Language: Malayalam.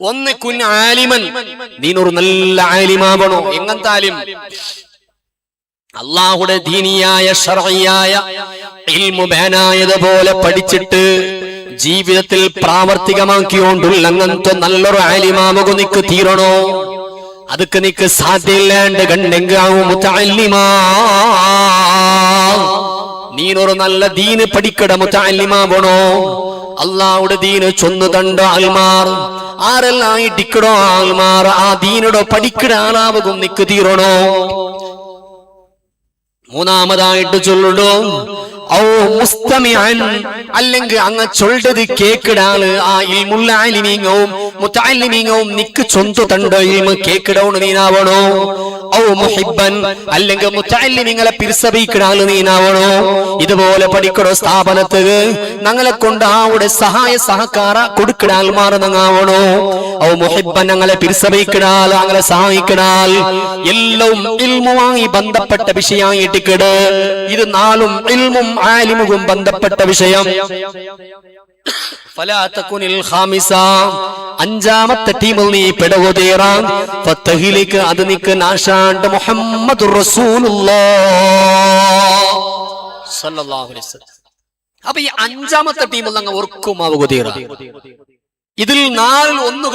ഒന്ന് കുൻ ആലിമൻ, നീനൊരു നല്ല ആലിമാവണോ. എങ്ങനത്തെ ആലിം? അള്ളാഹുടെ ദീനിയായ ശർഈയായ ഇൽമു ബയാനായതുപോലെ പഠിച്ചിട്ട് ജീവിതത്തിൽ പ്രാവർത്തികമാക്കിയോണ്ടുള്ള അങ്ങനത്തെ നല്ലൊരു ആലിമാവുക നിക്ക് തീരണോ. അതൊക്കെ നിക്ക് സാധ്യമില്ലാണ്ട് കണ്ടെങ്കിൽ മുതഅല്ലിമാ, നീനൊരു നല്ല ദീന് പഠിക്കട മുതഅല്ലിമാവണോ. അള്ളാഹുടെ ദീന് ചൊന്നു തണ്ട ആൽമാർ ആരെല്ലാം ഇടിക്കടോ ആൽമാർ ആ ദീനോടോ പഠിക്കട ആളാവുക നിക്ക് തീരണോ. മൂന്നാമതായിട്ട് ചൊല്ലുടോ ഔ മുസ്തമിഅൻ, അല്ലെങ്കിൽ അങ്ങ് ചൊല്ലത് കേക്കിടാള് ആ ഇൽമുള്ള ആലിമീങ്ങവും മുതഅല്ലിമീങ്ങവും നിക്ക് ചൊന്തു തണ്ട ഇൽമു കേക്കിടോണ് നീനാവണോ. ഔ മുഹിബ്ബൻ, അല്ലെങ്കിൽ മുതഅല്ലിമീങ്ങളെ പിരിസബിക്കിടാള് നീനാവണോ. ഇതുപോലെ പഠിക്കണോ സ്ഥാപനത്തിന് ഞങ്ങളെ കൊണ്ട് ആവിടെ സഹായ സഹകാര കൊടുക്കിടാൽ മാറുന്നങ്ങാവണോ. ഔ മുഹിബ്ബൻ, ഞങ്ങളെ പിരിസബിക്കിടാൽ ഞങ്ങളെ സഹായിക്കിടാൽ എല്ലാം ഇൽമുമായി ബന്ധപ്പെട്ട വിഷയമായിട്ട് കിട്. ഇത് നാലും ഇൽമും ആലിമും ബന്ധപ്പെട്ട വിഷയം. ഫലാ തകുനിൽ ഖാമിസ, അഞ്ചാമത്തെ ടീമിൽ നീ പെടുകതീറാൻ ഫതഹിലിക, അത് നിക്ക് നാശാണ്ട് മുഹമ്മദുർ റസൂലുള്ളാഹ് സ്വല്ലല്ലാഹു അലൈഹി വസല്ലം. അപ്പൊ ഈ അഞ്ചാമത്തെ ടീമിൽ അങ്ങ് ഓർക്കുമാവുകതീറ. ഇതിൽ നാലിൽ ഒന്ന്